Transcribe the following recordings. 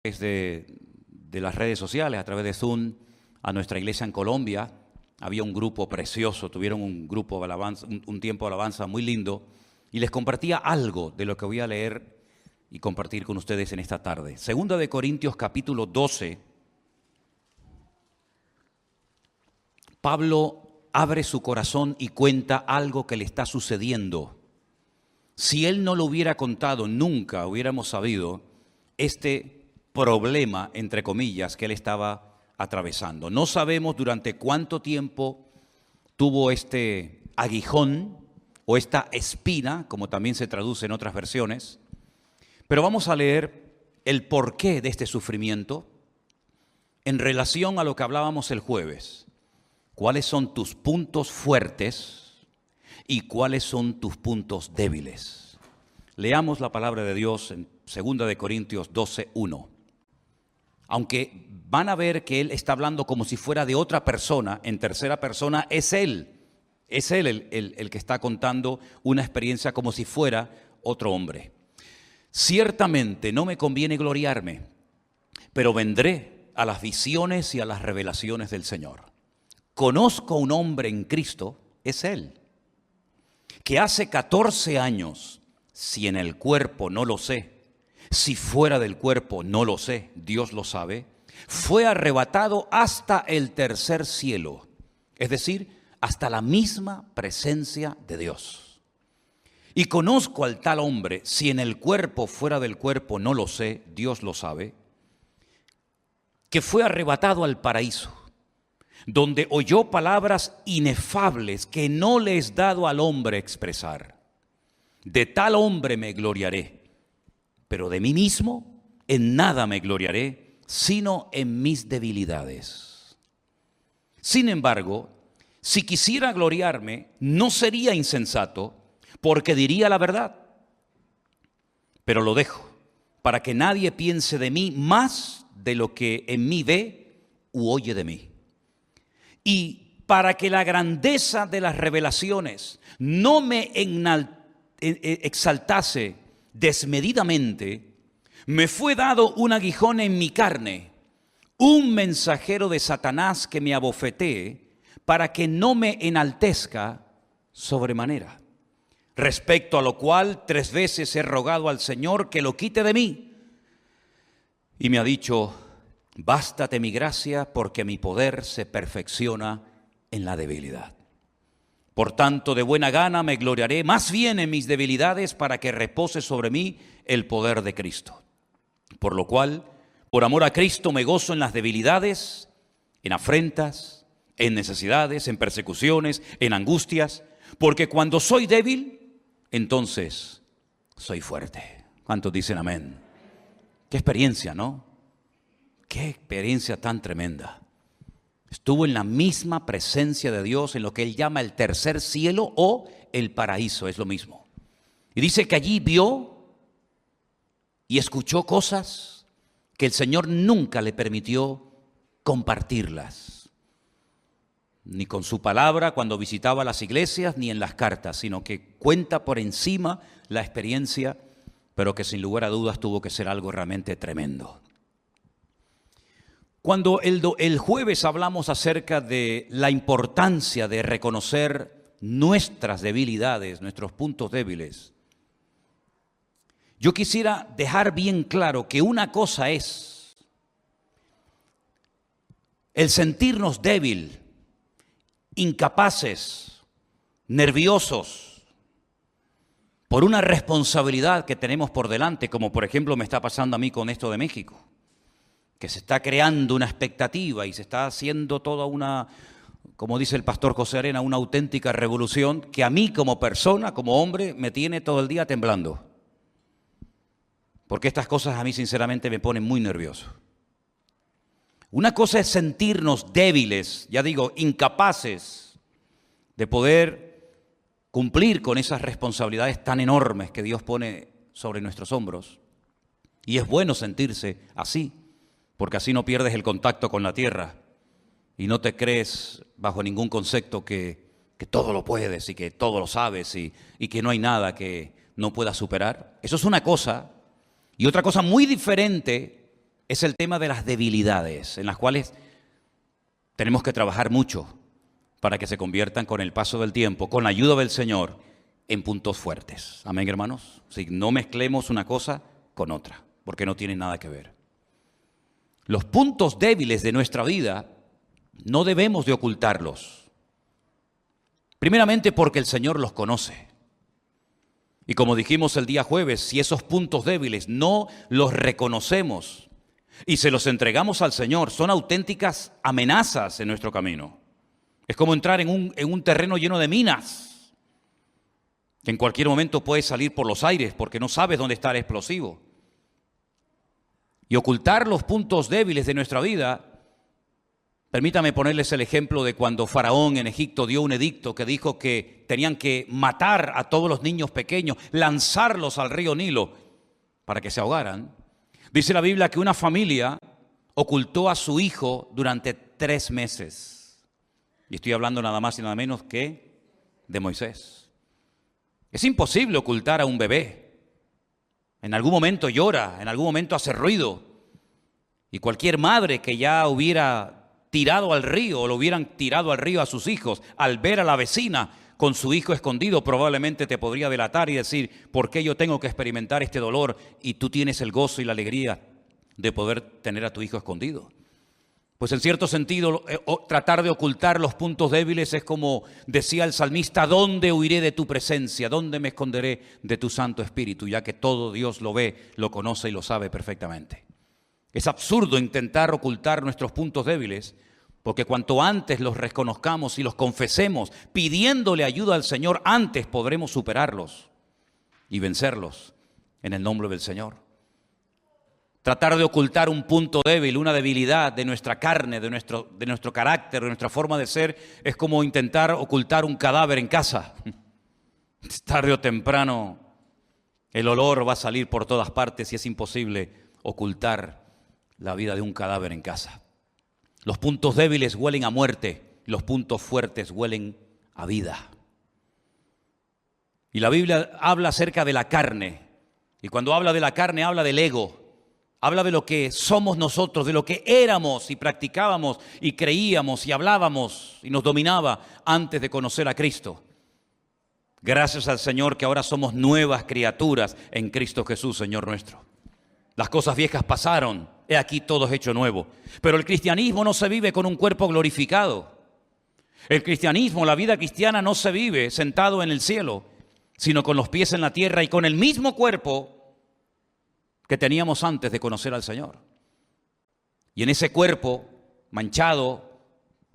de las redes sociales, a través de Zoom, a nuestra iglesia en Colombia. Había un grupo precioso, tuvieron un grupo de alabanza, un tiempo de alabanza muy lindo, y les compartía algo de lo que voy a leer y compartir con ustedes en esta tarde. Segunda de Corintios capítulo 12, Pablo abre su corazón y cuenta algo que le está sucediendo. Si él no lo hubiera contado, nunca hubiéramos sabido este problema, entre comillas, que él estaba atravesando. No sabemos durante cuánto tiempo tuvo este aguijón o esta espina, como también se traduce en otras versiones, pero vamos a leer el porqué de este sufrimiento en relación a lo que hablábamos el jueves. ¿Cuáles son tus puntos fuertes y cuáles son tus puntos débiles? Leamos la palabra de Dios en 2 de Corintios 12:1. Aunque van a ver que él está hablando como si fuera de otra persona, en tercera persona, es él el que está contando una experiencia como si fuera otro hombre. Ciertamente no me conviene gloriarme, pero vendré a las visiones y a las revelaciones del Señor. Conozco a un hombre en Cristo, es él, que hace 14 años, si en el cuerpo no lo sé, si fuera del cuerpo no lo sé, Dios lo sabe, fue arrebatado hasta el tercer cielo, es decir, hasta la misma presencia de Dios. Y conozco al tal hombre, si en el cuerpo fuera del cuerpo no lo sé, Dios lo sabe, que fue arrebatado al paraíso, donde oyó palabras inefables que no le es dado al hombre expresar. De tal hombre me gloriaré, pero de mí mismo en nada me gloriaré, sino en mis debilidades. Sin embargo, si quisiera gloriarme, no sería insensato, porque diría la verdad. Pero lo dejo, para que nadie piense de mí más de lo que en mí ve u oye de mí. Y para que la grandeza de las revelaciones no me exaltase desmedidamente, me fue dado un aguijón en mi carne, un mensajero de Satanás que me abofetee, para que no me enaltezca sobremanera. Respecto a lo cual 3 veces he rogado al Señor que lo quite de mí. Y me ha dicho: bástate mi gracia, porque mi poder se perfecciona en la debilidad. Por tanto, de buena gana me gloriaré más bien en mis debilidades, para que repose sobre mí el poder de Cristo. Por lo cual, por amor a Cristo, me gozo en las debilidades, en afrentas, en necesidades, en persecuciones, en angustias, porque cuando soy débil, entonces soy fuerte. ¿Cuántos dicen amén? Qué experiencia, ¿no? Qué experiencia tan tremenda. Estuvo en la misma presencia de Dios, en lo que él llama el tercer cielo o el paraíso, es lo mismo. Y dice que allí vio y escuchó cosas que el Señor nunca le permitió compartirlas. Ni con su palabra cuando visitaba las iglesias, ni en las cartas, sino que cuenta por encima la experiencia, pero que sin lugar a dudas tuvo que ser algo realmente tremendo. Cuando el jueves hablamos acerca de la importancia de reconocer nuestras debilidades, nuestros puntos débiles, yo quisiera dejar bien claro que una cosa es el sentirnos débil, incapaces, nerviosos, por una responsabilidad que tenemos por delante, como por ejemplo me está pasando a mí con esto de México, que se está creando una expectativa y se está haciendo toda una, como dice el pastor José Arena, una auténtica revolución que a mí como persona, como hombre, me tiene todo el día temblando. Porque estas cosas a mí sinceramente me ponen muy nervioso. Una cosa es sentirnos débiles, ya digo, incapaces de poder cumplir con esas responsabilidades tan enormes que Dios pone sobre nuestros hombros. Y es bueno sentirse así, porque así no pierdes el contacto con la tierra y no te crees bajo ningún concepto que todo lo puedes y que todo lo sabes y que no hay nada que no puedas superar. Eso es una cosa. Y otra cosa muy diferente es el tema de las debilidades, en las cuales tenemos que trabajar mucho para que se conviertan con el paso del tiempo, con la ayuda del Señor, en puntos fuertes. Amén, hermanos. Si no mezclemos una cosa con otra, porque no tienen nada que ver. Los puntos débiles de nuestra vida no debemos de ocultarlos. Primeramente porque el Señor los conoce. Y como dijimos el día jueves, si esos puntos débiles no los reconocemos y se los entregamos al Señor, son auténticas amenazas en nuestro camino. Es como entrar en un terreno lleno de minas, que en cualquier momento puede salir por los aires porque no sabes dónde está el explosivo. Y ocultar los puntos débiles de nuestra vida, permítame ponerles el ejemplo de cuando Faraón en Egipto dio un edicto que dijo que tenían que matar a todos los niños pequeños, lanzarlos al río Nilo para que se ahogaran. Dice la Biblia que una familia ocultó a su hijo durante 3 meses. Y estoy hablando nada más y nada menos que de Moisés. Es imposible ocultar a un bebé. En algún momento llora, en algún momento hace ruido. Y cualquier madre que ya hubiera tirado al río o lo hubieran tirado al río a sus hijos, al ver a la vecina con su hijo escondido, probablemente te podría delatar y decir, ¿por qué yo tengo que experimentar este dolor y tú tienes el gozo y la alegría de poder tener a tu hijo escondido? Pues en cierto sentido, tratar de ocultar los puntos débiles es como decía el salmista, ¿dónde huiré de tu presencia? ¿Dónde me esconderé de tu Santo Espíritu? Ya que todo Dios lo ve, lo conoce y lo sabe perfectamente. Es absurdo intentar ocultar nuestros puntos débiles, porque cuanto antes los reconozcamos y los confesemos, pidiéndole ayuda al Señor, antes podremos superarlos y vencerlos en el nombre del Señor. Tratar de ocultar un punto débil, una debilidad de nuestra carne, de nuestro carácter, de nuestra forma de ser, es como intentar ocultar un cadáver en casa. Tarde o temprano el olor va a salir por todas partes y es imposible ocultar la vida de un cadáver en casa. Los puntos débiles huelen a muerte, los puntos fuertes huelen a vida. Y la Biblia habla acerca de la carne, y cuando habla de la carne habla del ego. Habla de lo que somos nosotros, de lo que éramos y practicábamos y creíamos y hablábamos y nos dominaba antes de conocer a Cristo. Gracias al Señor que ahora somos nuevas criaturas en Cristo Jesús, Señor nuestro. Las cosas viejas pasaron, he aquí todo es hecho nuevo. Pero el cristianismo no se vive con un cuerpo glorificado. El cristianismo, la vida cristiana no se vive sentado en el cielo, sino con los pies en la tierra y con el mismo cuerpo que teníamos antes de conocer al Señor. Y en ese cuerpo manchado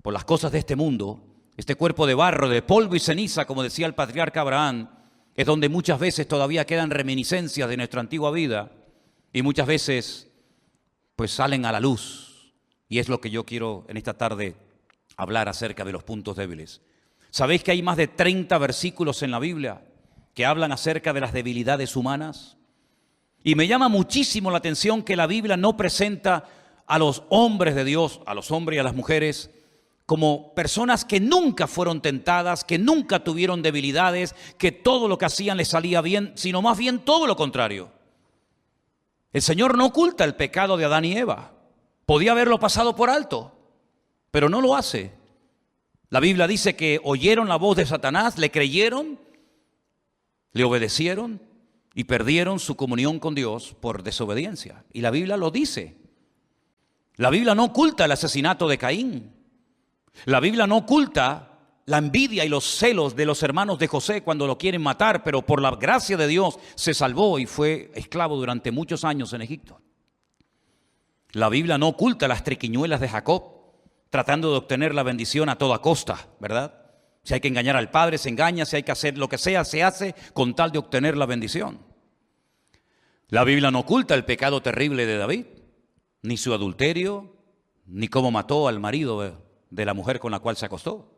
por las cosas de este mundo, este cuerpo de barro, de polvo y ceniza, como decía el patriarca Abraham, es donde muchas veces todavía quedan reminiscencias de nuestra antigua vida y muchas veces pues salen a la luz. Y es lo que yo quiero en esta tarde hablar acerca de los puntos débiles. ¿Sabéis que hay más de 30 versículos en la Biblia que hablan acerca de las debilidades humanas? Y me llama muchísimo la atención que la Biblia no presenta a los hombres de Dios, a los hombres y a las mujeres, como personas que nunca fueron tentadas, que nunca tuvieron debilidades, que todo lo que hacían les salía bien, sino más bien todo lo contrario. El Señor no oculta el pecado de Adán y Eva. Podía haberlo pasado por alto, pero no lo hace. La Biblia dice que oyeron la voz de Satanás, le creyeron, le obedecieron y perdieron su comunión con Dios por desobediencia. Y la Biblia lo dice. La Biblia no oculta el asesinato de Caín. La Biblia no oculta la envidia y los celos de los hermanos de José cuando lo quieren matar, pero por la gracia de Dios se salvó y fue esclavo durante muchos años en Egipto. La Biblia no oculta las triquiñuelas de Jacob, tratando de obtener la bendición a toda costa, ¿verdad? Si hay que engañar al padre, se engaña. Si hay que hacer lo que sea, se hace con tal de obtener la bendición. La Biblia no oculta el pecado terrible de David, ni su adulterio, ni cómo mató al marido de la mujer con la cual se acostó.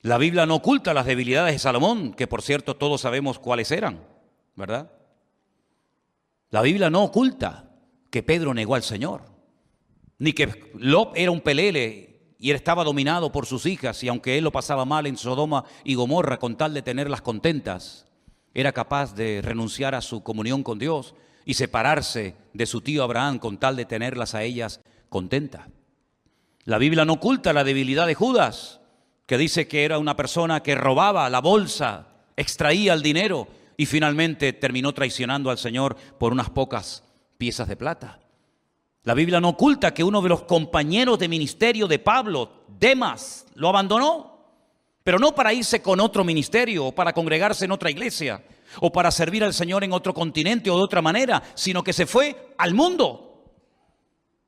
La Biblia no oculta las debilidades de Salomón, que por cierto todos sabemos cuáles eran, ¿verdad? La Biblia no oculta que Pedro negó al Señor, ni que Lot era un pelele y él estaba dominado por sus hijas, y aunque él lo pasaba mal en Sodoma y Gomorra con tal de tenerlas contentas, era capaz de renunciar a su comunión con Dios y separarse de su tío Abraham con tal de tenerlas a ellas contentas. La Biblia no oculta la debilidad de Judas, que dice que era una persona que robaba la bolsa, extraía el dinero y finalmente terminó traicionando al Señor por unas pocas piezas de plata. La Biblia no oculta que uno de los compañeros de ministerio de Pablo, Demas, lo abandonó, pero no para irse con otro ministerio o para congregarse en otra iglesia o para servir al Señor en otro continente o de otra manera, sino que se fue al mundo.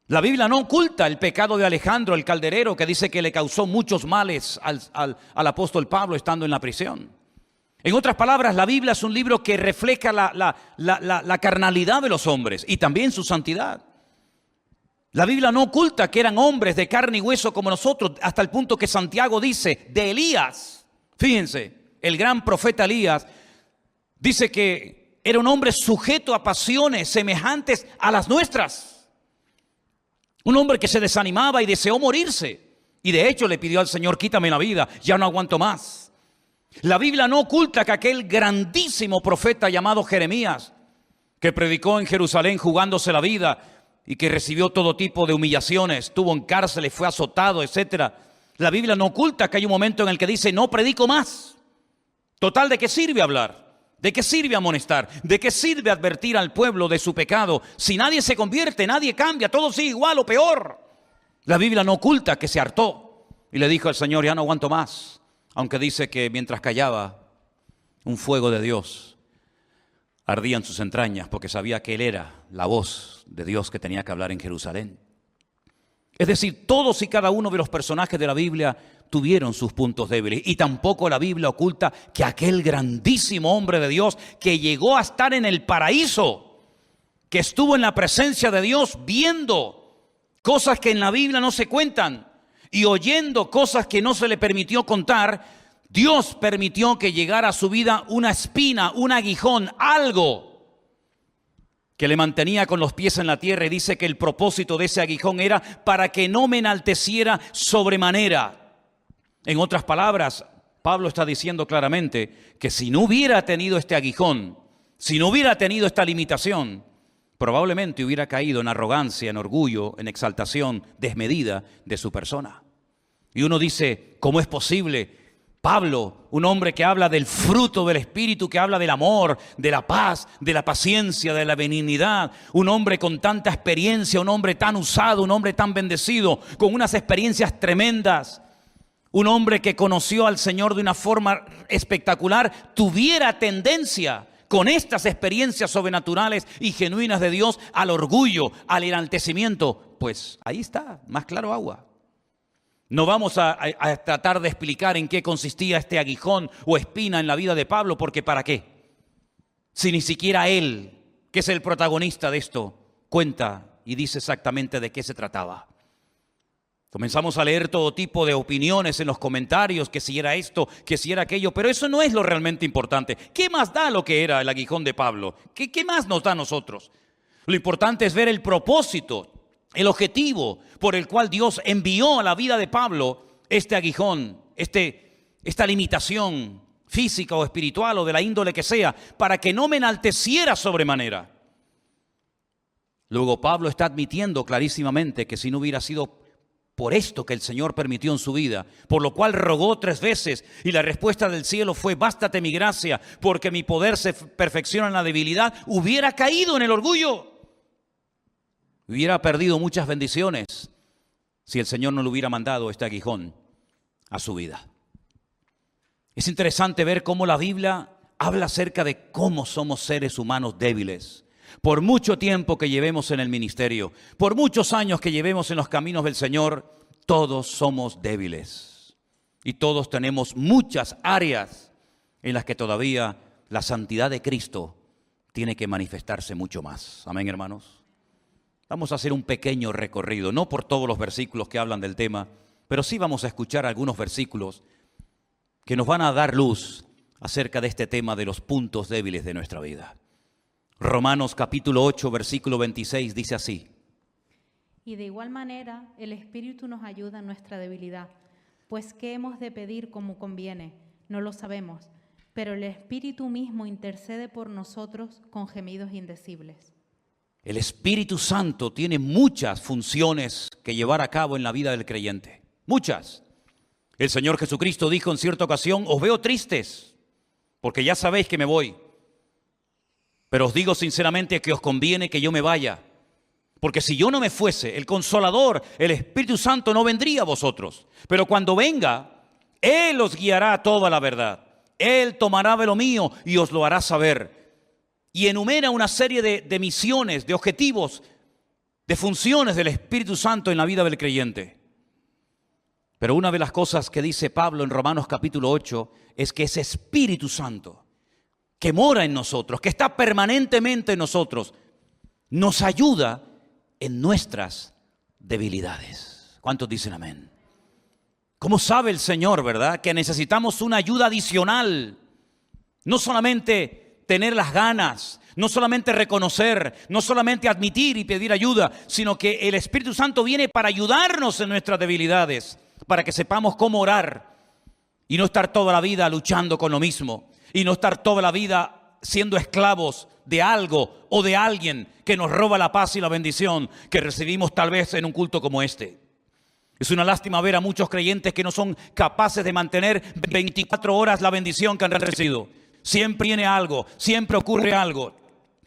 La Biblia no oculta el pecado de Alejandro el calderero, que dice que le causó muchos males al apóstol Pablo estando en la prisión. En otras palabras, la Biblia es un libro que refleja la carnalidad de los hombres y también su santidad. La Biblia no oculta que eran hombres de carne y hueso como nosotros, hasta el punto que Santiago dice de Elías, fíjense, el gran profeta Elías, dice que era un hombre sujeto a pasiones semejantes a las nuestras. Un hombre que se desanimaba y deseó morirse. Y de hecho le pidió al Señor, quítame la vida, ya no aguanto más. La Biblia no oculta que aquel grandísimo profeta llamado Jeremías, que predicó en Jerusalén jugándose la vida y que recibió todo tipo de humillaciones, estuvo en cárceles, fue azotado, etc. La Biblia no oculta que hay un momento en el que dice, no predico más. Total, ¿de qué sirve hablar? ¿De qué sirve amonestar? ¿De qué sirve advertir al pueblo de su pecado? Si nadie se convierte, nadie cambia, todo sigue igual o peor. La Biblia no oculta que se hartó y le dijo al Señor, ya no aguanto más. Aunque dice que mientras callaba, un fuego de Dios ardía en sus entrañas porque sabía que Él era la voz de Dios que tenía que hablar en Jerusalén. Es decir, todos y cada uno de los personajes de la Biblia tuvieron sus puntos débiles. Y tampoco la Biblia oculta que aquel grandísimo hombre de Dios que llegó a estar en el paraíso, que estuvo en la presencia de Dios viendo cosas que en la Biblia no se cuentan y oyendo cosas que no se le permitió contar, Dios permitió que llegara a su vida una espina, un aguijón, algo que le mantenía con los pies en la tierra, y dice que el propósito de ese aguijón era para que no me enalteciera sobremanera. En otras palabras, Pablo está diciendo claramente que si no hubiera tenido este aguijón, si no hubiera tenido esta limitación, probablemente hubiera caído en arrogancia, en orgullo, en exaltación desmedida de su persona. Y uno dice, ¿cómo es posible? Pablo, un hombre que habla del fruto del Espíritu, que habla del amor, de la paz, de la paciencia, de la benignidad, un hombre con tanta experiencia, un hombre tan usado, un hombre tan bendecido, con unas experiencias tremendas, un hombre que conoció al Señor de una forma espectacular, tuviera tendencia con estas experiencias sobrenaturales y genuinas de Dios al orgullo, al enaltecimiento. Pues ahí está, más claro agua. No vamos a tratar de explicar en qué consistía este aguijón o espina en la vida de Pablo, porque ¿para qué? Si ni siquiera él, que es el protagonista de esto, cuenta y dice exactamente de qué se trataba. Comenzamos a leer todo tipo de opiniones en los comentarios, que si era esto, que si era aquello, pero eso no es lo realmente importante. ¿Qué más da lo que era el aguijón de Pablo? ¿Qué más nos da a nosotros? Lo importante es ver el propósito, el objetivo por el cual Dios envió a la vida de Pablo este aguijón, esta limitación física o espiritual o de la índole que sea, para que no me enalteciera sobremanera. Luego Pablo está admitiendo clarísimamente que si no hubiera sido por esto que el Señor permitió en su vida, por lo cual rogó 3 veces y la respuesta del cielo fue, bástate mi gracia, porque mi poder se perfecciona en la debilidad, hubiera caído en el orgullo. Hubiera perdido muchas bendiciones si el Señor no le hubiera mandado este aguijón a su vida. Es interesante ver cómo la Biblia habla acerca de cómo somos seres humanos débiles. Por mucho tiempo que llevemos en el ministerio, por muchos años que llevemos en los caminos del Señor, todos somos débiles. Y todos tenemos muchas áreas en las que todavía la santidad de Cristo tiene que manifestarse mucho más. Amén, hermanos. Vamos a hacer un pequeño recorrido, no por todos los versículos que hablan del tema, pero sí vamos a escuchar algunos versículos que nos van a dar luz acerca de este tema de los puntos débiles de nuestra vida. Romanos capítulo 8, versículo 26 dice así. Y de igual manera el Espíritu nos ayuda en nuestra debilidad, pues ¿qué hemos de pedir como conviene? No lo sabemos, pero el Espíritu mismo intercede por nosotros con gemidos indecibles. El Espíritu Santo tiene muchas funciones que llevar a cabo en la vida del creyente. Muchas. El Señor Jesucristo dijo en cierta ocasión: os veo tristes, porque ya sabéis que me voy. Pero os digo sinceramente que os conviene que yo me vaya. Porque si yo no me fuese, el Consolador, el Espíritu Santo, no vendría a vosotros. Pero cuando venga, Él os guiará a toda la verdad. Él tomará de lo mío y os lo hará saber. Y enumera una serie de misiones, de objetivos, de funciones del Espíritu Santo en la vida del creyente. Pero una de las cosas que dice Pablo en Romanos capítulo 8 es que ese Espíritu Santo que mora en nosotros, que está permanentemente en nosotros, nos ayuda en nuestras debilidades. ¿Cuántos dicen amén? ¿Cómo sabe el Señor, verdad, que necesitamos una ayuda adicional? No solamente tener las ganas, no solamente reconocer, no solamente admitir y pedir ayuda, sino que el Espíritu Santo viene para ayudarnos en nuestras debilidades, para que sepamos cómo orar y no estar toda la vida luchando con lo mismo y no estar toda la vida siendo esclavos de algo o de alguien que nos roba la paz y la bendición que recibimos tal vez en un culto como este. Es una lástima ver a muchos creyentes que no son capaces de mantener 24 horas la bendición que han recibido. Siempre viene algo, siempre ocurre algo.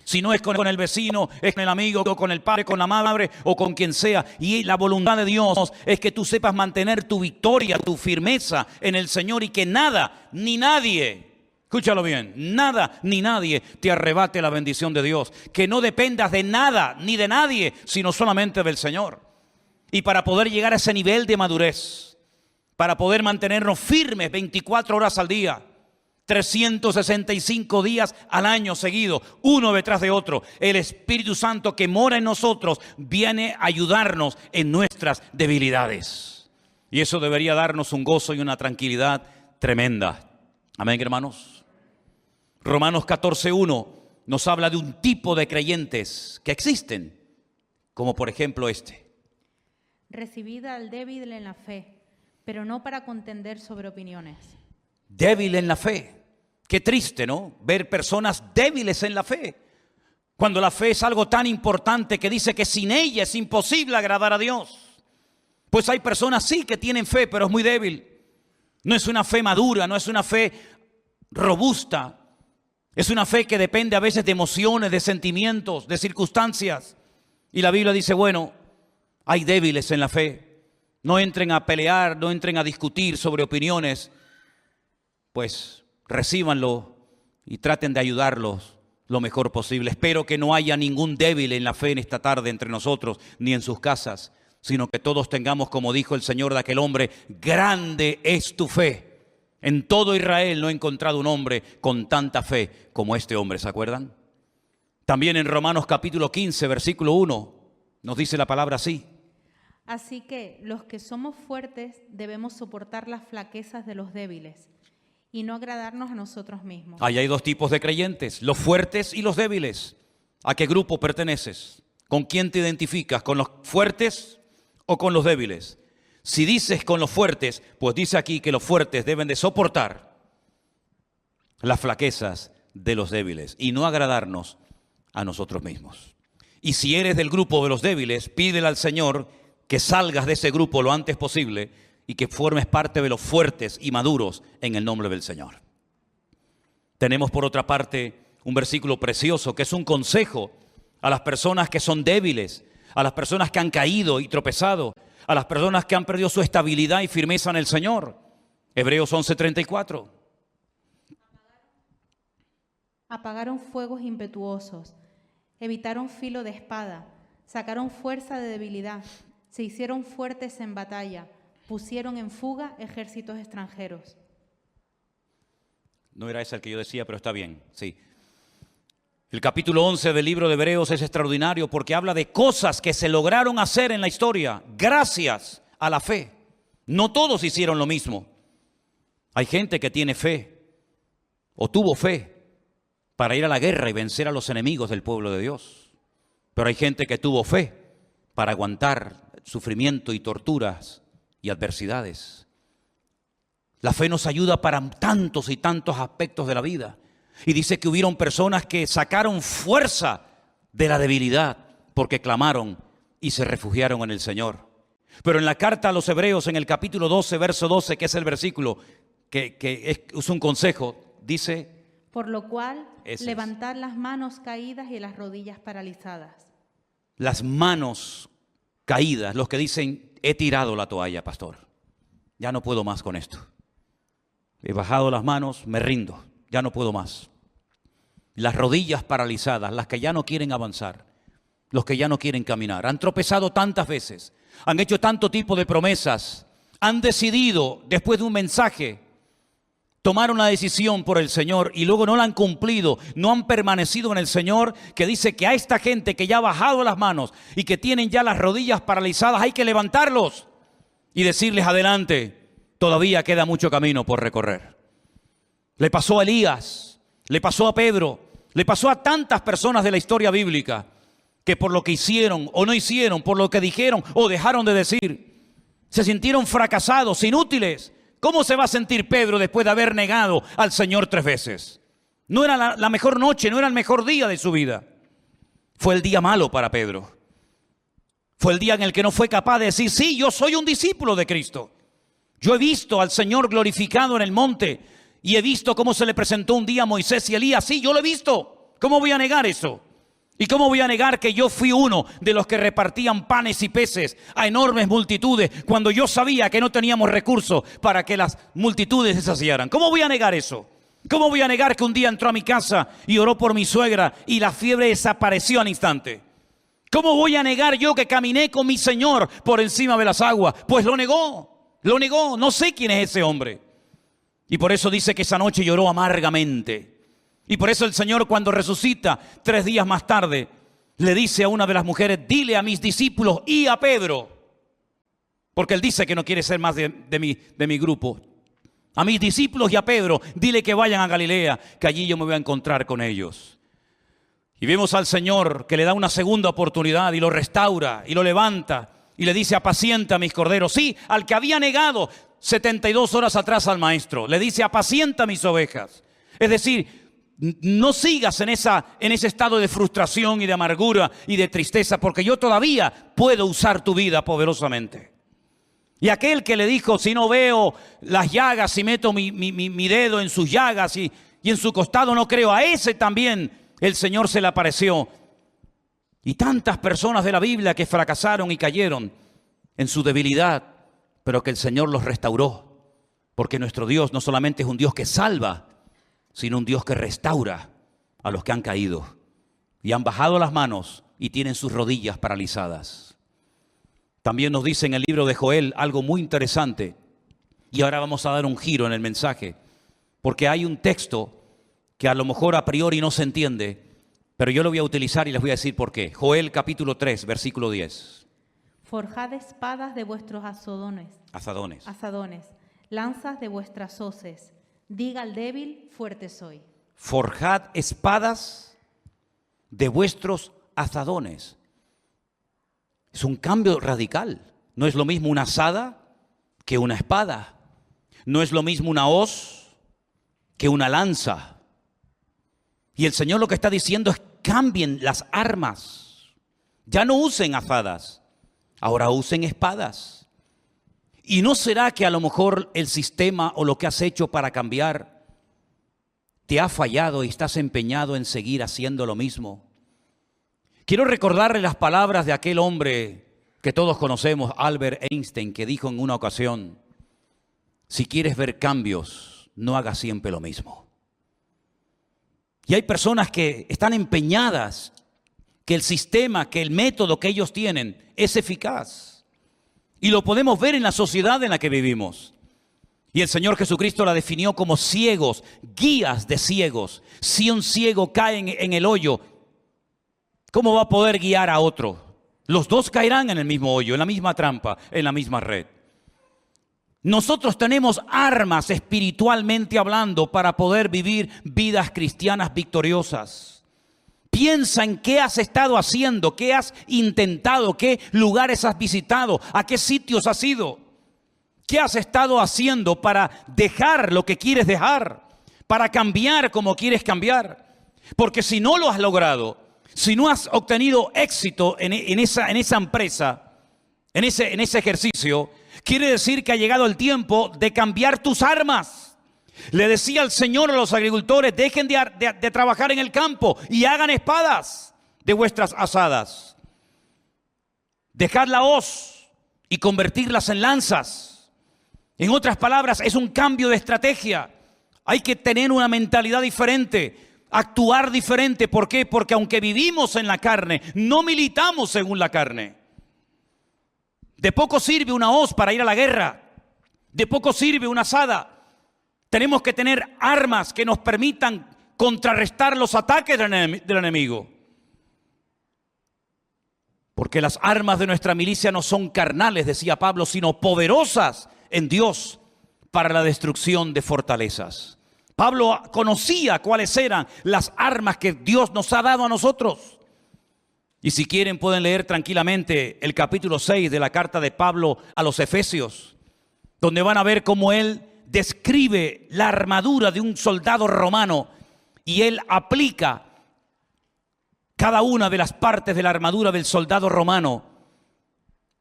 Si no es con el vecino, es con el amigo, o con el padre, con la madre o con quien sea. Y la voluntad de Dios es que tú sepas mantener tu victoria, tu firmeza en el Señor y que nada ni nadie, escúchalo bien, nada ni nadie te arrebate la bendición de Dios. Que no dependas de nada ni de nadie, sino solamente del Señor. Y para poder llegar a ese nivel de madurez, para poder mantenernos firmes 24 horas al día, 365 días al año seguido, uno detrás de otro, el Espíritu Santo que mora en nosotros viene a ayudarnos en nuestras debilidades. Y eso debería darnos un gozo y una tranquilidad tremenda. Amén, hermanos. Romanos 14:1 nos habla de un tipo de creyentes que existen, como por ejemplo este. Recibid al débil en la fe, pero no para contender sobre opiniones. Débil en la fe. Qué triste, ¿no? Ver personas débiles en la fe. Cuando la fe es algo tan importante que dice que sin ella es imposible agradar a Dios. Pues hay personas sí que tienen fe, pero es muy débil. No es una fe madura, no es una fe robusta. Es una fe que depende a veces de emociones, de sentimientos, de circunstancias. Y la Biblia dice, bueno, hay débiles en la fe. No entren a pelear, no entren a discutir sobre opiniones. Pues recíbanlo y traten de ayudarlos lo mejor posible. Espero que no haya ningún débil en la fe en esta tarde entre nosotros, ni en sus casas, sino que todos tengamos, como dijo el Señor de aquel hombre, grande es tu fe. En todo Israel no he encontrado un hombre con tanta fe como este hombre, ¿se acuerdan? También en Romanos capítulo 15, versículo 1, nos dice la palabra así. Así que los que somos fuertes debemos soportar las flaquezas de los débiles y no agradarnos a nosotros mismos. Ahí hay dos tipos de creyentes, los fuertes y los débiles. ¿A qué grupo perteneces? ¿Con quién te identificas? ¿Con los fuertes o con los débiles? Si dices con los fuertes, pues dice aquí que los fuertes deben de soportar las flaquezas de los débiles y no agradarnos a nosotros mismos. Y si eres del grupo de los débiles, pídele al Señor que salgas de ese grupo lo antes posible y que formes parte de los fuertes y maduros en el nombre del Señor. Tenemos por otra parte un versículo precioso que es un consejo a las personas que son débiles, a las personas que han caído y tropezado, a las personas que han perdido su estabilidad y firmeza en el Señor. Hebreos 11:34. Apagaron fuegos impetuosos, evitaron filo de espada, sacaron fuerza de debilidad, se hicieron fuertes en batalla, pusieron en fuga ejércitos extranjeros. No era ese el que yo decía, pero está bien, sí. El capítulo 11 del libro de Hebreos es extraordinario porque habla de cosas que se lograron hacer en la historia gracias a la fe. No todos hicieron lo mismo. Hay gente que tiene fe o tuvo fe para ir a la guerra y vencer a los enemigos del pueblo de Dios. Pero hay gente que tuvo fe para aguantar sufrimiento y torturas y adversidades. La fe nos ayuda para tantos y tantos aspectos de la vida. Y dice que hubieron personas que sacaron fuerza de la debilidad. porque clamaron y se refugiaron en el Señor. Pero en la carta a los Hebreos, en el capítulo 12, verso 12, que es el versículo que es un consejo, dice: por lo cual, Ese levantad las manos caídas y las rodillas paralizadas. las manos caídas, los que dicen: he tirado la toalla, pastor, ya no puedo más con esto. He bajado las manos, me rindo, ya no puedo más. Las rodillas paralizadas, las que ya no quieren avanzar, los que ya no quieren caminar, han tropezado tantas veces, han hecho tanto tipo de promesas, han decidido después de un mensaje tomar una decisión por el Señor y luego no la han cumplido, no han permanecido en el Señor, que dice que a esta gente que ya ha bajado las manos y que tienen ya las rodillas paralizadas, hay que levantarlos y decirles: adelante, todavía queda mucho camino por recorrer. Le pasó a Elías, le pasó a Pedro, le pasó a tantas personas de la historia bíblica que por lo que hicieron o no hicieron, por lo que dijeron o dejaron de decir, se sintieron fracasados, inútiles. ¿Cómo se va a sentir Pedro después de haber negado al Señor 3 veces? No era la mejor noche, no era el mejor día de su vida. Fue el día malo para Pedro. Fue el día en el que no fue capaz de decir: sí, yo soy un discípulo de Cristo. Yo he visto al Señor glorificado en el monte y he visto cómo se le presentó un día a Moisés y Elías. Sí, yo lo he visto. ¿Cómo voy a negar eso? ¿Y cómo voy a negar que yo fui uno de los que repartían panes y peces a enormes multitudes cuando yo sabía que no teníamos recursos para que las multitudes se saciaran? ¿Cómo voy a negar eso? ¿Cómo voy a negar que un día entró a mi casa y oró por mi suegra y la fiebre desapareció al instante? ¿Cómo voy a negar yo que caminé con mi Señor por encima de las aguas? Pues lo negó, no sé quién es ese hombre. Y por eso dice que esa noche lloró amargamente. Y por eso el Señor, cuando resucita 3 días más tarde, le dice a una de las mujeres: dile a mis discípulos y a Pedro, porque él dice que no quiere ser más de mi grupo. A mis discípulos y a Pedro, dile que vayan a Galilea, que allí yo me voy a encontrar con ellos. Y vemos al Señor que le da una segunda oportunidad y lo restaura y lo levanta y le dice: apacienta mis corderos. Sí, al que había negado 72 horas atrás al maestro, le dice: apacienta mis ovejas. Es decir, no sigas en ese estado de frustración y de amargura y de tristeza, porque yo todavía puedo usar tu vida poderosamente. Y aquel que le dijo: si no veo las llagas y meto mi dedo en sus llagas y en su costado no creo, a ese también el Señor se le apareció. Y tantas personas de la Biblia que fracasaron y cayeron en su debilidad, pero que el Señor los restauró, porque nuestro Dios no solamente es un Dios que salva, sino un Dios que restaura a los que han caído y han bajado las manos y tienen sus rodillas paralizadas. También nos dice en el libro de Joel algo muy interesante, y ahora vamos a dar un giro en el mensaje, porque hay un texto que a lo mejor a priori no se entiende, pero yo lo voy a utilizar y les voy a decir por qué. Joel capítulo 3, versículo 10. Forjad espadas de vuestros azadones, lanzas de vuestras hoces. Diga al débil: fuerte soy. Forjad espadas de vuestros azadones. Es un cambio radical. No es lo mismo una azada que una espada. No es lo mismo una hoz que una lanza. Y el Señor lo que está diciendo es: cambien las armas. Ya no usen azadas, ahora usen espadas. ¿Y no será que a lo mejor el sistema o lo que has hecho para cambiar te ha fallado y estás empeñado en seguir haciendo lo mismo? Quiero recordarle las palabras de aquel hombre que todos conocemos, Albert Einstein, que dijo en una ocasión: si quieres ver cambios, no hagas siempre lo mismo. Y hay personas que están empeñadas que el sistema, que el método que ellos tienen es eficaz. Y lo podemos ver en la sociedad en la que vivimos. Y el Señor Jesucristo la definió como ciegos, guías de ciegos. Si un ciego cae en el hoyo, ¿cómo va a poder guiar a otro? Los dos caerán en el mismo hoyo, en la misma trampa, en la misma red. Nosotros tenemos armas espiritualmente hablando para poder vivir vidas cristianas victoriosas. Piensa en qué has estado haciendo, qué has intentado, qué lugares has visitado, a qué sitios has ido. ¿Qué has estado haciendo para dejar lo que quieres dejar? Para cambiar como quieres cambiar. Porque si no lo has logrado, Si no has obtenido éxito en esa empresa, en ese ejercicio, quiere decir que ha llegado el tiempo de cambiar tus armas. Le decía el Señor a los agricultores: dejen de trabajar en el campo y hagan espadas de vuestras asadas. Dejad la hoz y convertirlas en lanzas. En otras palabras, es un cambio de estrategia. Hay que tener una mentalidad diferente, actuar diferente. ¿Por qué? Porque aunque vivimos en la carne, no militamos según la carne. De poco sirve una hoz para ir a la guerra. De poco sirve una azada. Tenemos que tener armas que nos permitan contrarrestar los ataques del enemigo. Porque las armas de nuestra milicia no son carnales, decía Pablo, sino poderosas en Dios para la destrucción de fortalezas. Pablo conocía cuáles eran las armas que Dios nos ha dado a nosotros. Y si quieren pueden leer tranquilamente el capítulo 6 de la carta de Pablo a los Efesios, donde van a ver cómo él describe la armadura de un soldado romano y él aplica cada una de las partes de la armadura del soldado romano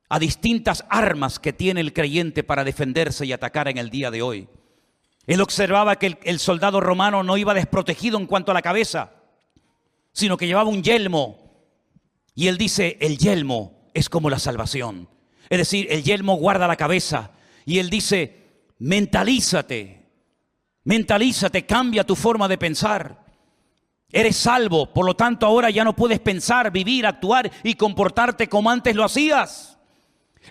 a distintas armas que tiene el creyente para defenderse y atacar en el día de hoy. Él observaba que el soldado romano no iba desprotegido en cuanto a la cabeza, sino que llevaba un yelmo. Y él dice: el yelmo es como la salvación. Es decir, el yelmo guarda la cabeza. Y él dice: mentalízate, cambia tu forma de pensar. Eres salvo, por lo tanto ahora ya no puedes pensar, vivir, actuar y comportarte como antes lo hacías.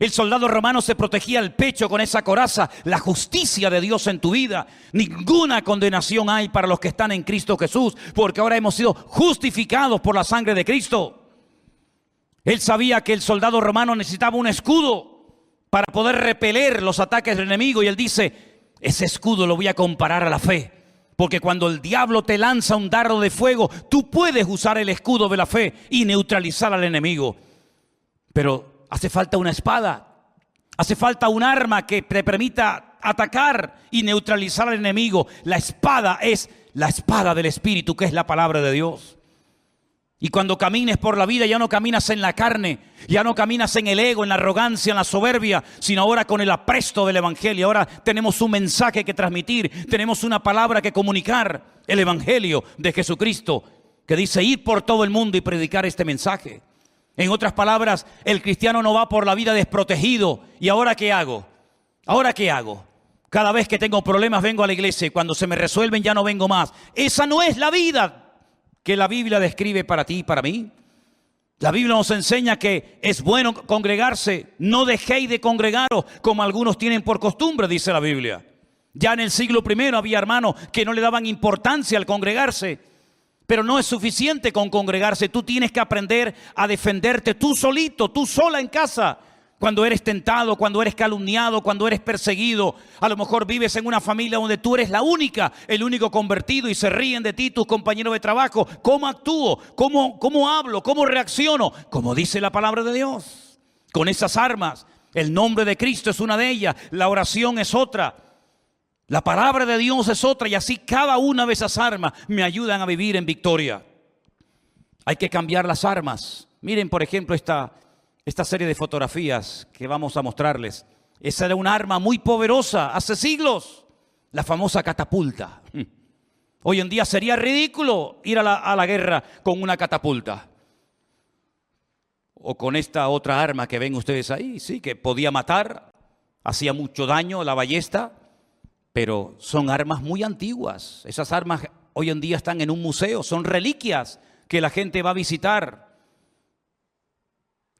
El soldado romano se protegía el pecho con esa coraza: la justicia de Dios en tu vida. Ninguna condenación hay para los que están en Cristo Jesús, porque ahora hemos sido justificados por la sangre de Cristo. Él sabía que el soldado romano necesitaba un escudo para poder repeler los ataques del enemigo, y él dice: ese escudo lo voy a comparar a la fe, porque cuando el diablo te lanza un dardo de fuego, tú puedes usar el escudo de la fe y neutralizar al enemigo. Pero hace falta una espada, hace falta un arma que te permita atacar y neutralizar al enemigo. La espada es la espada del Espíritu, que es la palabra de Dios. Y cuando camines por la vida, ya no caminas en la carne, ya no caminas en el ego, en la arrogancia, en la soberbia, sino ahora con el apresto del Evangelio. Ahora tenemos un mensaje que transmitir, tenemos una palabra que comunicar, el Evangelio de Jesucristo, que dice: ir por todo el mundo y predicar este mensaje. En otras palabras, el cristiano no va por la vida desprotegido. ¿Y ahora qué hago? ¿Ahora qué hago? Cada vez que tengo problemas vengo a la iglesia y cuando se me resuelven ya no vengo más. Esa no es la vida que la Biblia describe para ti y para mí. La Biblia nos enseña que es bueno congregarse. No dejéis de congregaros como algunos tienen por costumbre, dice la Biblia. Ya en el siglo I había hermanos que no le daban importancia al congregarse. Pero no es suficiente con congregarse. Tú tienes que aprender a defenderte tú solito, tú sola en casa. Cuando eres tentado, cuando eres calumniado, cuando eres perseguido. A lo mejor vives en una familia donde tú eres la única, el único convertido, y se ríen de ti tus compañeros de trabajo. ¿Cómo actúo? ¿Cómo hablo? ¿Cómo reacciono? Como dice la palabra de Dios. Con esas armas, el nombre de Cristo es una de ellas. La oración es otra. La palabra de Dios es otra. Y así cada una de esas armas me ayudan a vivir en victoria. Hay que cambiar las armas. Miren, por ejemplo, esta serie de fotografías que vamos a mostrarles. Esa era un arma muy poderosa hace siglos, la famosa catapulta. Hoy en día sería ridículo ir a la guerra con una catapulta. O con esta otra arma que ven ustedes ahí, sí, que podía matar, hacía mucho daño, la ballesta, pero son armas muy antiguas. Esas armas hoy en día están en un museo, son reliquias que la gente va a visitar.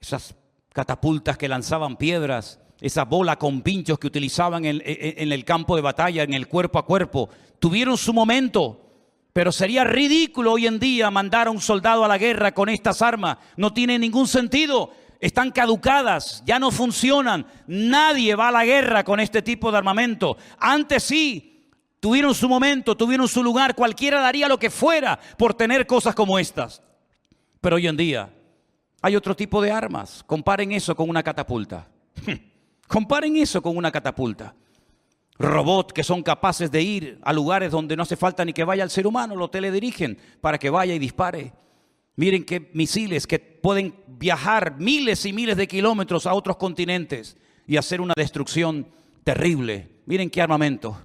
Esas catapultas que lanzaban piedras, esa bola con pinchos que utilizaban en el campo de batalla, en el cuerpo a cuerpo, tuvieron su momento, pero sería ridículo hoy en día mandar a un soldado a la guerra con estas armas. No tiene ningún sentido, están caducadas, ya no funcionan. Nadie va a la guerra con este tipo de armamento. Antes sí, tuvieron su momento, tuvieron su lugar, cualquiera daría lo que fuera por tener cosas como estas. Pero hoy en día hay otro tipo de armas. Comparen eso con una catapulta. Comparen eso con una catapulta. Robots que son capaces de ir a lugares donde no hace falta ni que vaya el ser humano, lo teledirigen para que vaya y dispare. Miren qué misiles que pueden viajar miles y miles de kilómetros a otros continentes y hacer una destrucción terrible. Miren qué armamento.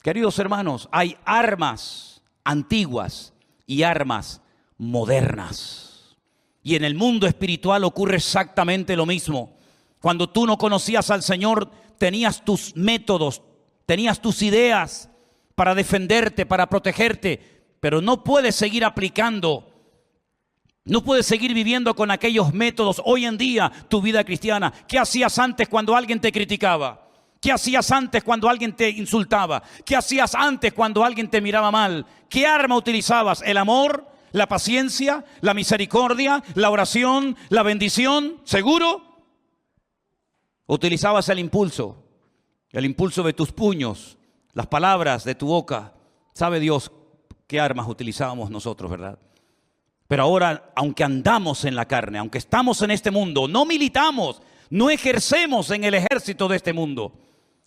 Queridos hermanos, hay armas antiguas y armas modernas. Y en el mundo espiritual ocurre exactamente lo mismo. Cuando tú no conocías al Señor, tenías tus métodos, tenías tus ideas para defenderte, para protegerte, pero no puedes seguir aplicando. No puedes seguir viviendo con aquellos métodos hoy en día tu vida cristiana. ¿Qué hacías antes cuando alguien te criticaba? ¿Qué hacías antes cuando alguien te insultaba? ¿Qué hacías antes cuando alguien te miraba mal? ¿Qué arma utilizabas? ¿El amor? ¿La paciencia? ¿La misericordia? ¿La oración? ¿La bendición? ¿Seguro? ¿Utilizabas el impulso? El impulso de tus puños, las palabras de tu boca. ¿Sabe Dios qué armas utilizábamos nosotros, verdad? Pero ahora, aunque andamos en la carne, aunque estamos en este mundo, no militamos, no ejercemos en el ejército de este mundo,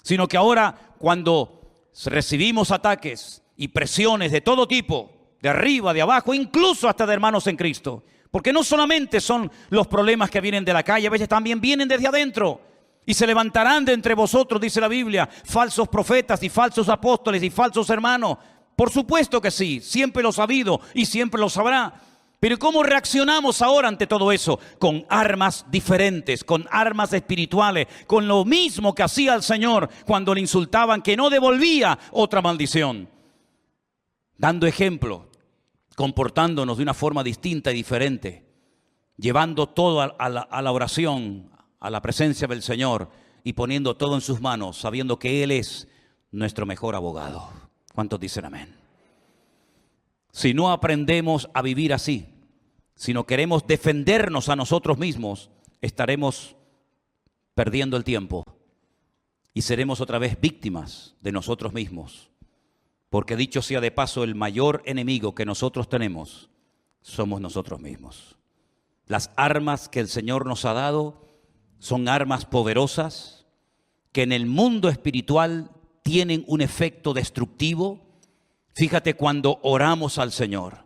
sino que ahora cuando recibimos ataques y presiones de todo tipo, de arriba, de abajo, incluso hasta de hermanos en Cristo, porque no solamente son los problemas que vienen de la calle, a veces también vienen desde adentro. Y se levantarán de entre vosotros, dice la Biblia, falsos profetas y falsos apóstoles y falsos hermanos. Por supuesto que sí, siempre lo ha habido y siempre lo sabrá. Pero ¿cómo reaccionamos ahora ante todo eso? Con armas diferentes, con armas espirituales, con lo mismo que hacía el Señor cuando le insultaban, que no devolvía otra maldición. Dando ejemplo, comportándonos de una forma distinta y diferente, llevando todo a la oración, a la presencia del Señor y poniendo todo en sus manos, sabiendo que Él es nuestro mejor abogado. ¿Cuántos dicen amén? Si no aprendemos a vivir así, si no queremos defendernos a nosotros mismos, estaremos perdiendo el tiempo y seremos otra vez víctimas de nosotros mismos. Porque dicho sea de paso, el mayor enemigo que nosotros tenemos somos nosotros mismos. Las armas que el Señor nos ha dado son armas poderosas que en el mundo espiritual tienen un efecto destructivo. Fíjate, cuando oramos al Señor,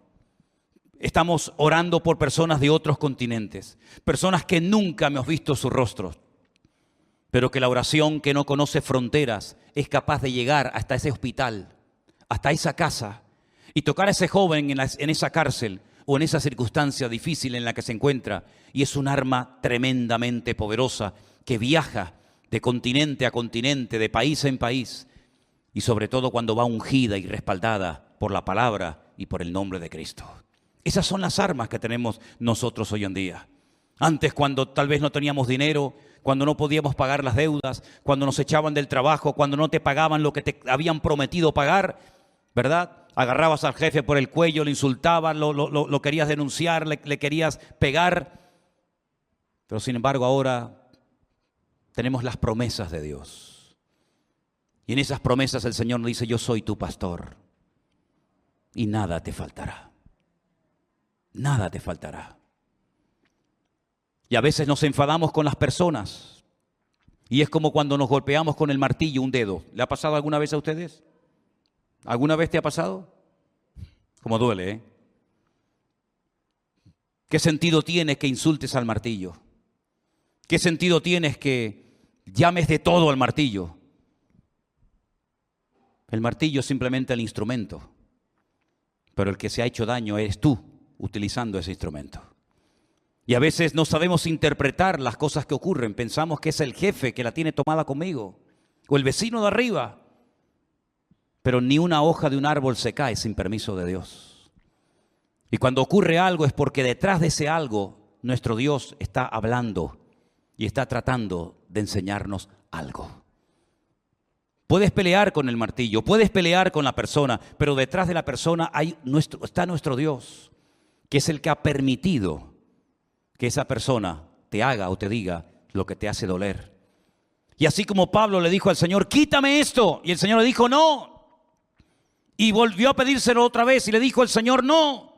estamos orando por personas de otros continentes, personas que nunca hemos visto su rostro, pero que la oración, que no conoce fronteras, es capaz de llegar hasta ese hospital, hasta esa casa, y tocar a ese joven en esa cárcel o en esa circunstancia difícil en la que se encuentra. Y es un arma tremendamente poderosa que viaja de continente a continente, de país en país, y sobre todo cuando va ungida y respaldada por la palabra y por el nombre de Cristo. Esas son las armas que tenemos nosotros hoy en día. Antes, cuando tal vez no teníamos dinero, cuando no podíamos pagar las deudas, cuando nos echaban del trabajo, cuando no te pagaban lo que te habían prometido pagar, ¿verdad? Agarrabas al jefe por el cuello, le insultabas, lo querías denunciar, le querías pegar. Pero sin embargo ahora tenemos las promesas de Dios. Y en esas promesas el Señor nos dice: yo soy tu pastor y nada te faltará. Nada te faltará. Y a veces nos enfadamos con las personas. Y es como cuando nos golpeamos con el martillo un dedo. ¿Le ha pasado alguna vez a ustedes? ¿Alguna vez te ha pasado? Como duele, ¿eh? ¿Qué sentido tiene que insultes al martillo? ¿Qué sentido tienes que llames de todo al martillo? El martillo es simplemente el instrumento, pero el que se ha hecho daño eres tú utilizando ese instrumento. Y a veces no sabemos interpretar las cosas que ocurren. Pensamos que es el jefe que la tiene tomada conmigo, o el vecino de arriba. Pero ni una hoja de un árbol se cae sin permiso de Dios. Y cuando ocurre algo es porque detrás de ese algo nuestro Dios está hablando y está tratando de enseñarnos algo. Puedes pelear con el martillo, puedes pelear con la persona, pero detrás de la persona está nuestro Dios, que es el que ha permitido que esa persona te haga o te diga lo que te hace doler. Y así como Pablo le dijo al Señor: quítame esto, y el Señor le dijo: no. Y volvió a pedírselo otra vez y le dijo el Señor: no.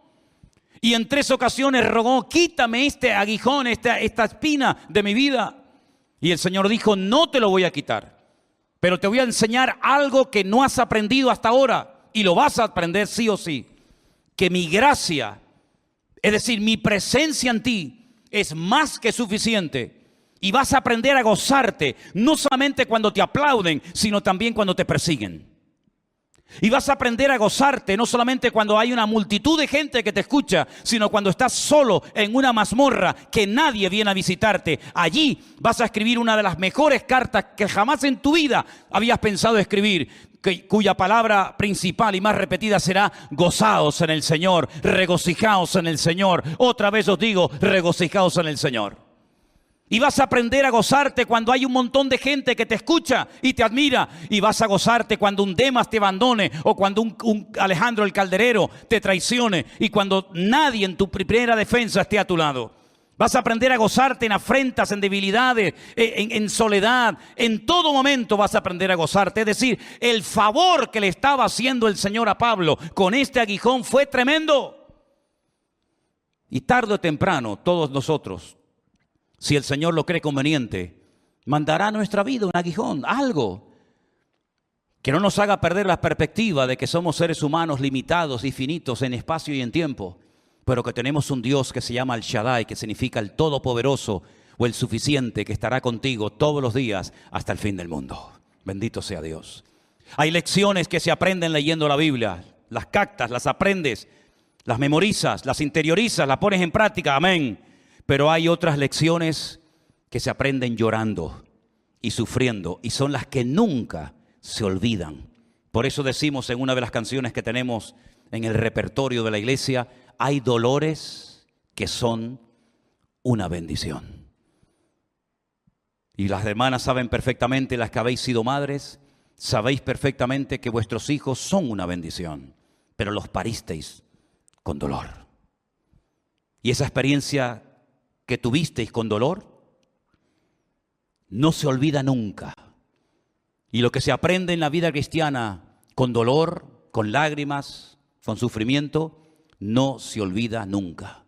Y en 3 ocasiones rogó: quítame este aguijón, esta espina de mi vida. Y el Señor dijo: no te lo voy a quitar, pero te voy a enseñar algo que no has aprendido hasta ahora, y lo vas a aprender sí o sí. Que mi gracia Es decir, mi presencia en ti es más que suficiente. Y vas a aprender a gozarte, no solamente cuando te aplauden, sino también cuando te persiguen. Y vas a aprender a gozarte, no solamente cuando hay una multitud de gente que te escucha, sino cuando estás solo en una mazmorra que nadie viene a visitarte. Allí vas a escribir una de las mejores cartas que jamás en tu vida habías pensado escribir, cuya palabra principal y más repetida será: gozaos en el Señor, regocijaos en el Señor. Otra vez os digo, regocijaos en el Señor. Y vas a aprender a gozarte cuando hay un montón de gente que te escucha y te admira. Y vas a gozarte cuando un Demas te abandone, o cuando un Alejandro el Calderero te traicione, y cuando nadie en tu primera defensa esté a tu lado. Vas a aprender a gozarte en afrentas, en debilidades, en soledad. En todo momento vas a aprender a gozarte. Es decir, el favor que le estaba haciendo el Señor a Pablo con este aguijón fue tremendo. Y tarde o temprano todos nosotros, si el Señor lo cree conveniente, mandará a nuestra vida un aguijón, algo que no nos haga perder la perspectiva de que somos seres humanos limitados y finitos en espacio y en tiempo, pero que tenemos un Dios que se llama el Shaddai, que significa el Todopoderoso o el Suficiente, que estará contigo todos los días hasta el fin del mundo. Bendito sea Dios. Hay lecciones que se aprenden leyendo la Biblia, las captas, las aprendes, las memorizas, las interiorizas, las pones en práctica, amén. Pero hay otras lecciones que se aprenden llorando y sufriendo, y son las que nunca se olvidan. Por eso decimos en una de las canciones que tenemos en el repertorio de la iglesia: hay dolores que son una bendición. Y las hermanas saben perfectamente, las que habéis sido madres, sabéis perfectamente que vuestros hijos son una bendición, pero los paristeis con dolor. Y esa experiencia que tuvisteis con dolor no se olvida nunca. Y lo que se aprende en la vida cristiana con dolor, con lágrimas, con sufrimiento, no se olvida nunca.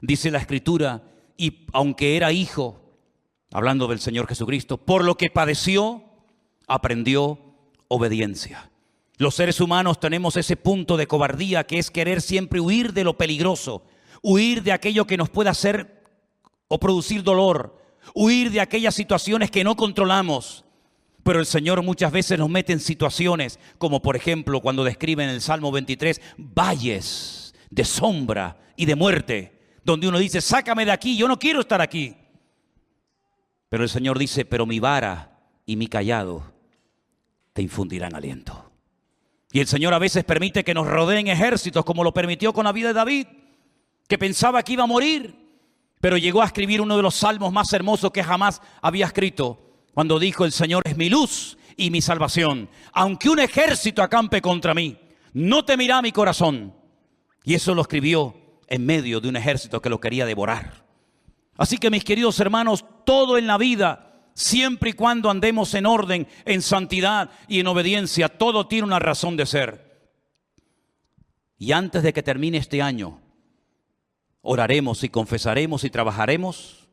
Dice la Escritura: y aunque era hijo, hablando del Señor Jesucristo, por lo que padeció, aprendió obediencia. Los seres humanos tenemos ese punto de cobardía, que es querer siempre huir de lo peligroso, huir de aquello que nos pueda hacer o producir dolor, huir de aquellas situaciones que no controlamos. Pero el Señor muchas veces nos mete en situaciones, como por ejemplo cuando describe en el Salmo 23, valles de sombra y de muerte, donde uno dice: sácame de aquí, yo no quiero estar aquí. Pero el Señor dice: pero mi vara y mi cayado te infundirán aliento. Y el Señor a veces permite que nos rodeen ejércitos, como lo permitió con la vida de David, que pensaba que iba a morir, pero llegó a escribir uno de los salmos más hermosos que jamás había escrito, cuando dijo: el Señor es mi luz y mi salvación. Aunque un ejército acampe contra mí, no temerá mi corazón. Y eso lo escribió en medio de un ejército que lo quería devorar. Así que, mis queridos hermanos, todo en la vida, siempre y cuando andemos en orden, en santidad y en obediencia, todo tiene una razón de ser. Y antes de que termine este año, oraremos y confesaremos y trabajaremos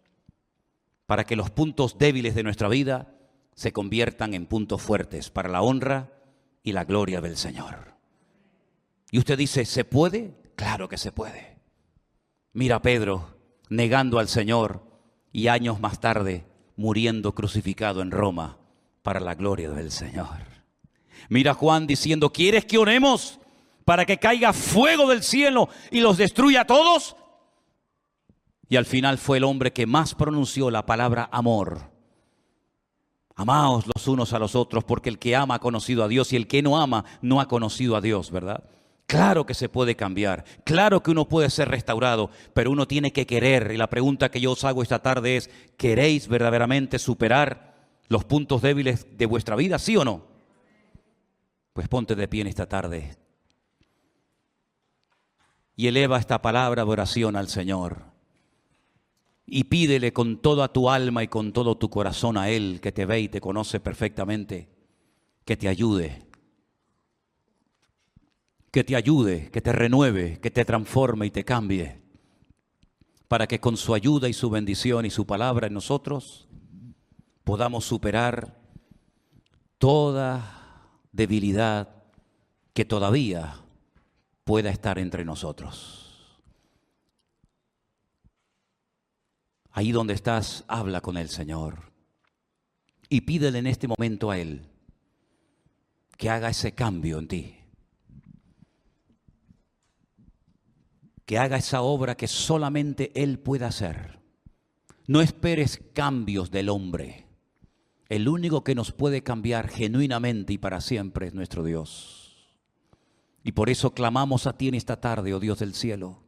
para que los puntos débiles de nuestra vida se conviertan en puntos fuertes para la honra y la gloria del Señor. Y usted dice: ¿se puede? Claro que se puede. Mira a Pedro negando al Señor y años más tarde muriendo crucificado en Roma para la gloria del Señor. Mira a Juan diciendo: ¿quieres que oremos para que caiga fuego del cielo y los destruya a todos? Y al final fue el hombre que más pronunció la palabra amor. Amaos los unos a los otros, porque el que ama ha conocido a Dios, y el que no ama no ha conocido a Dios, ¿verdad? Claro que se puede cambiar, claro que uno puede ser restaurado, pero uno tiene que querer. Y la pregunta que yo os hago esta tarde es: ¿queréis verdaderamente superar los puntos débiles de vuestra vida, sí o no? Pues ponte de pie en esta tarde y eleva esta palabra de oración al Señor. Y pídele con toda tu alma y con todo tu corazón a Él, que te ve y te conoce perfectamente, que te ayude, que te renueve, que te transforme y te cambie, para que con su ayuda y su bendición y su palabra en nosotros podamos superar toda debilidad que todavía pueda estar entre nosotros. Ahí donde estás, habla con el Señor y pídele en este momento a Él que haga ese cambio en ti, que haga esa obra que solamente Él puede hacer. No esperes cambios del hombre. El único que nos puede cambiar genuinamente y para siempre es nuestro Dios. Y por eso clamamos a ti en esta tarde, oh Dios del cielo.